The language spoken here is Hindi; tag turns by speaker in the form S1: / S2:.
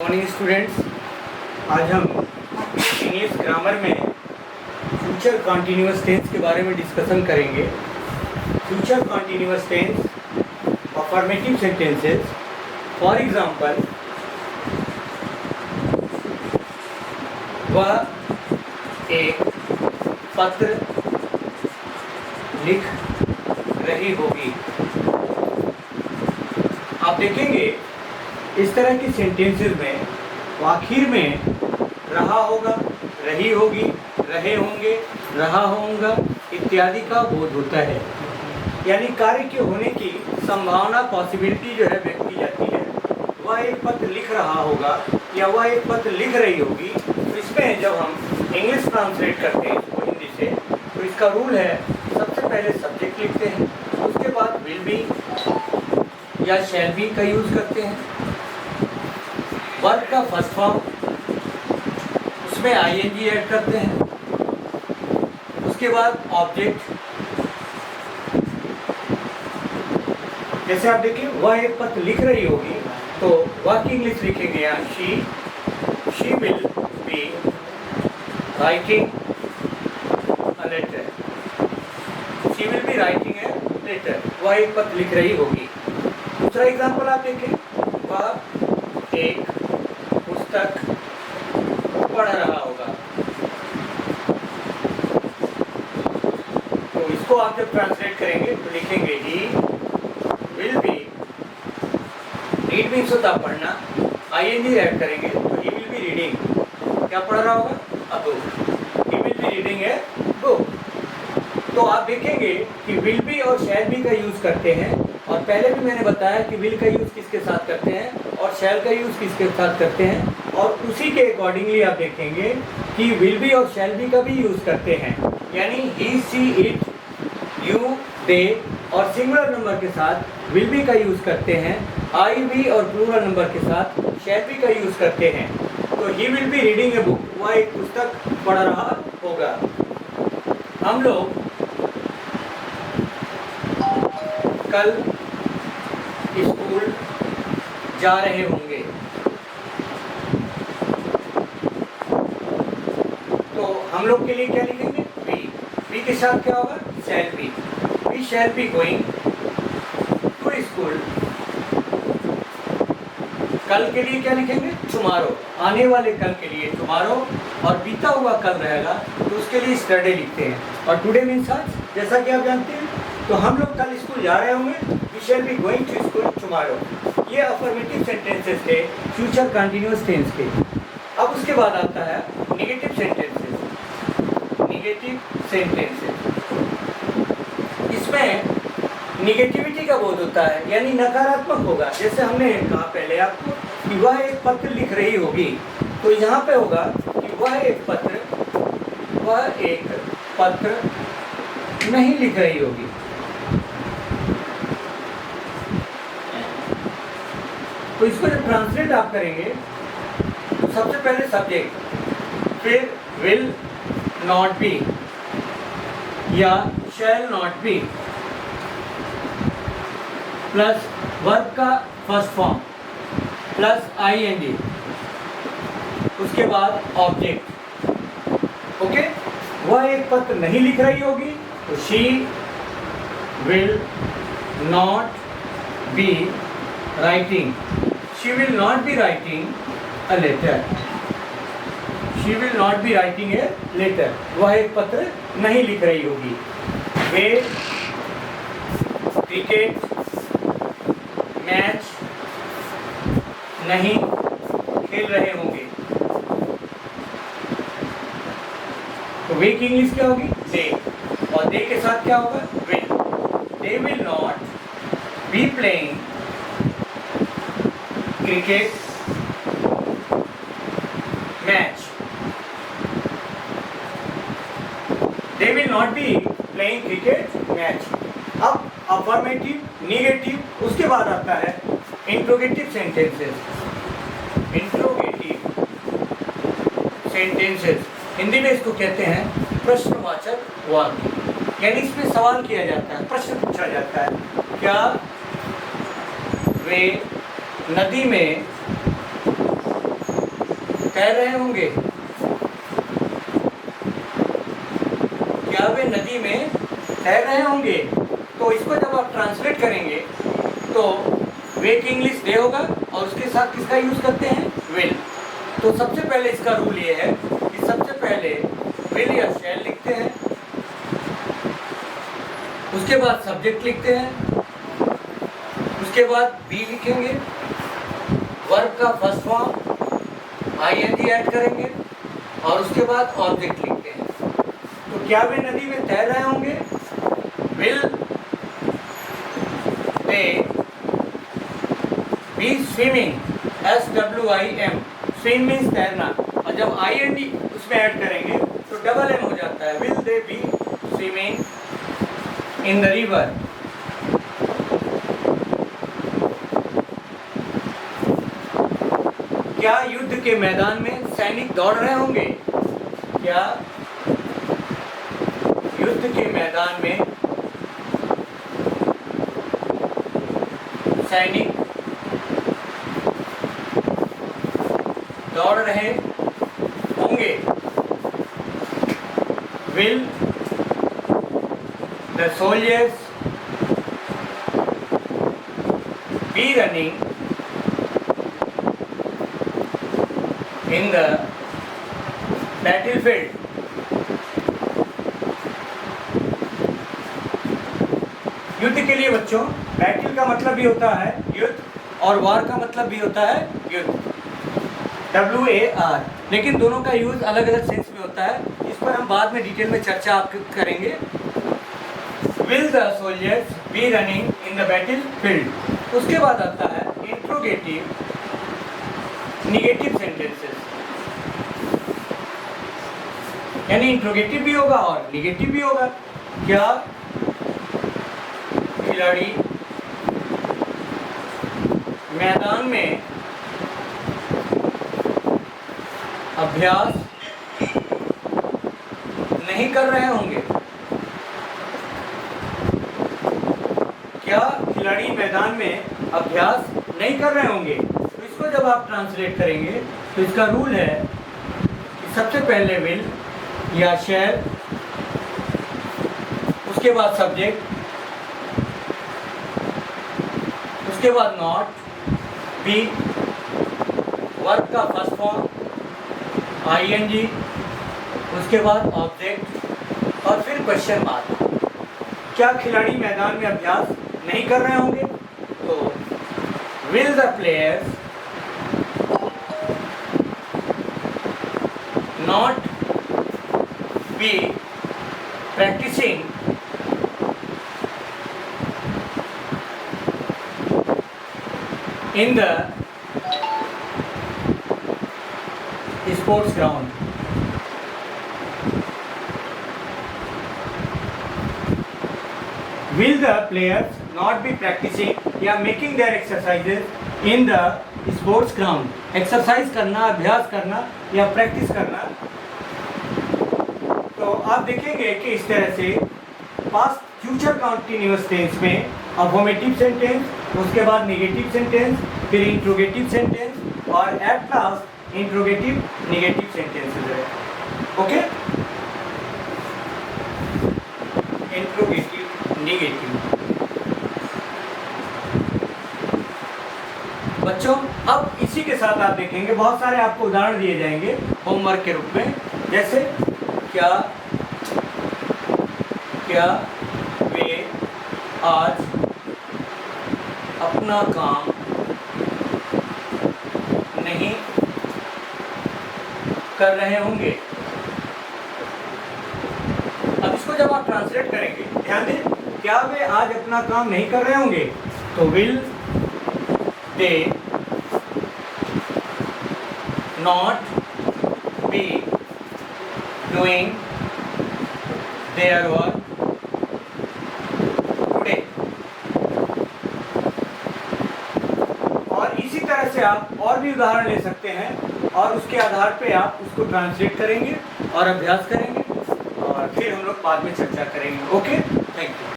S1: मॉर्निंग स्टूडेंट्स, आज हम इंग्लिश ग्रामर में फ्यूचर कॉन्टिन्यूअस टेंस के बारे में डिस्कशन करेंगे। Future continuous tense, affirmative sentences. For example, वह एक पत्र लिख रही होगी। आप देखेंगे इस तरह की सेंटेंसेस में आखिर में रहा होगा, रही होगी, रहे होंगे, रहा होगा इत्यादि का बोध होता है, यानी कार्य के होने की संभावना, पॉसिबिलिटी जो है व्यक्त की जाती है। वह एक पत्र लिख रहा होगा या वह एक पत्र लिख रही होगी। तो इसमें जब हम इंग्लिश ट्रांसलेट करते हैं इसको हिंदी से, तो इसका रूल है सबसे पहले सब्जेक्ट लिखते हैं, उसके बाद विल बी या शैल बी का यूज़ करते हैं। वर्ब का फर्स्ट फॉर्म, उसमें आईएनजी ऐड करते हैं। उसके बाद ऑब्जेक्ट, जैसे आप देखिए वह एक पत्र लिख रही होगी तो वह की इंग्लिश लिखेंगे यहाँ she will be writing a letter. She will be writing a letter, वह एक पत्र लिख रही होगी। दूसरा एग्जाम्पल आप देखें, वह एक पुस्तक पढ़ रहा होगा। तो इसको आप जब ट्रांसलेट करेंगे तो लिखेंगे he will be, read means होता पढ़ना, आईएनजी ऐड करेंगे तो ही विल बी रीडिंग। क्या पढ़ रहा होगा? A book. He will be reading a book. तो आप देखेंगे कि विल बी और शैल बी का यूज करते हैं, और पहले भी मैंने बताया कि विल का यूज किसके साथ करते हैं और शैल का यूज किसके साथ करते हैं, और उसी के अकॉर्डिंगली आप देखेंगे कि विल बी और शैल बी का भी यूज करते हैं, यानी ही, सी, इट, यू, दे और सिंगुलर नंबर के साथ विल बी का यूज करते हैं। आई, वी और प्लूरल नंबर के साथ शैल बी का यूज करते हैं। तो he will be reading a book, वह एक पुस्तक पढ़ रहा होगा। हम लोग कल स्कूल जा रहे होंगे, तो हम लोग के लिए क्या लिखेंगे? बी। बी के साथ क्या होगा? Shall be. We shall be going to school. कल के लिए क्या लिखेंगे? टुमारो। आने वाले कल के लिए टुमारो, और बीता हुआ कल रहेगा तो उसके लिए स्टरडे लिखते हैं, और टुडे मीन्स आज, जैसा कि आप जानते हैं। तो हम लोग कल स्कूल जा रहे होंगे, we shall be going to school tomorrow. ये अफर्मेटिव सेंटेंसेस थे फ्यूचर कंटिन्यूअस टेंस के। अब उसके बाद आता है नेगेटिव सेंटेंसेस। नेगेटिव सेंटेंसेस, इसमें निगेटिविटी का बोध होता है, यानी नकारात्मक होगा। जैसे हमने कहा पहले आपको कि वह एक पत्र लिख रही होगी, तो यहाँ पे होगा कि वह एक पत्र नहीं लिख रही होगी। तो इसको जब ट्रांसलेट आप करेंगे तो सबसे पहले सब्जेक्ट, फिर विल नॉट बी या shall not be, plus verb का फर्स्ट फॉर्म प्लस आईएनजी, उसके बाद ऑब्जेक्ट। ओके, वह एक पत्र नहीं लिख रही होगी तो she will not be writing. She will not be writing a letter. She will not be writing a letter, वह एक पत्र नहीं लिख रही होगी। वे क्रिकेट मैच नहीं खेल रहे होंगे। तो वे की इंग्लिश क्या होगी? दे, और दे के साथ क्या होगा? Will. They will not be playing cricket match. They will not be playing cricket match. अब अफर्मेटिव, निगेटिव, उसके बाद आता है interrogative sentences. Interrogative sentences, Hindi में इसको कहते हैं प्रश्नवाचक वाक्य, यानी इसमें सवाल किया जाता है, प्रश्न पूछा जाता है। क्या वे नदी में तैर रहे होंगे? क्या वे नदी में तैर रहे होंगे? तो इसको जब आप ट्रांसलेट करेंगे तो वे की इंग्लिश दे होगा और उसके साथ किसका यूज करते हैं? विल। तो सबसे पहले इसका रूल ये है कि सबसे पहले विल या शैल लिखते हैं, उसके बाद सब्जेक्ट लिखते हैं, उसके बाद बी लिखेंगे, वर्ब का फर्स्ट फॉर्म आईएनजी ऐड करेंगे और उसके बाद ऑब्जेक्ट लिखते हैं। तो क्या वे नदी में तैर रहे होंगे? Will they B swimming, SWIM, swim means तैरना, और जब IND उसमें ऐड करेंगे तो डबल M हो जाता है। Will they B swimming in the river? क्या युद्ध के मैदान में सैनिक दौड़ रहे होंगे? क्या युद्ध के मैदान में सैनिक दौड़ रहे होंगे? Will the soldiers be running in the battlefield? युद्ध के लिए बच्चों बैटल का मतलब भी होता है युद्ध और वार का मतलब भी होता है युद्ध, WAR, लेकिन दोनों का यूज अलग अलग सेंस में होता है। इस पर हम बाद में डिटेल में चर्चा आप करेंगे। Will the soldiers be running in the battle field? उसके बाद आता है इंट्रोगेटिव निगेटिव सेंटेंसेस, यानी इंट्रोगेटिव भी होगा और निगेटिव भी होगा। क्या खिलाड़ी मैदान में अभ्यास नहीं कर रहे होंगे? क्या खिलाड़ी मैदान में अभ्यास नहीं कर रहे होंगे? तो इसको जब आप ट्रांसलेट करेंगे तो इसका रूल है कि सबसे पहले विल या शैल, उसके बाद सब्जेक्ट, उसके बाद नॉट, बी, वर्ब का फर्स्ट फॉर्म ING, उसके बाद ऑब्जेक्ट और फिर क्वेश्चन मार्क। क्या खिलाड़ी मैदान में अभ्यास नहीं कर रहे होंगे? तो will the players not be practising in the sports ground? Will the players not be practicing या making their exercises in the sports ground? Exercise करना, अभ्यास करना या प्रैक्टिस करना। तो आप देखेंगे कि इस तरह से पास्ट फ्यूचर कंटीन्यूअस टेंस में अफर्मेटिव सेंटेंस, उसके बाद नेगेटिव सेंटेंस, फिर इंट्रोगेटिव सेंटेंस और at last interrogative negative sentences है। Okay, interrogative negative. बच्चों अब इसी के साथ आप देखेंगे बहुत सारे आपको उदाहरण दिए जाएंगे होमवर्क के रूप में, जैसे क्या वे आज अपना काम नहीं कर रहे होंगे। अब इसको जब आप ट्रांसलेट करेंगे, ध्यान दें, क्या वे आज अपना काम नहीं कर रहे होंगे? तो will they not be doing their work today? और इसी तरह से आप और भी उदाहरण ले सकते हैं और उसके आधार पे आप उसको ट्रांसलेट करेंगे और अभ्यास करेंगे और फिर हम लोग बाद में चर्चा करेंगे। Okay, thank you.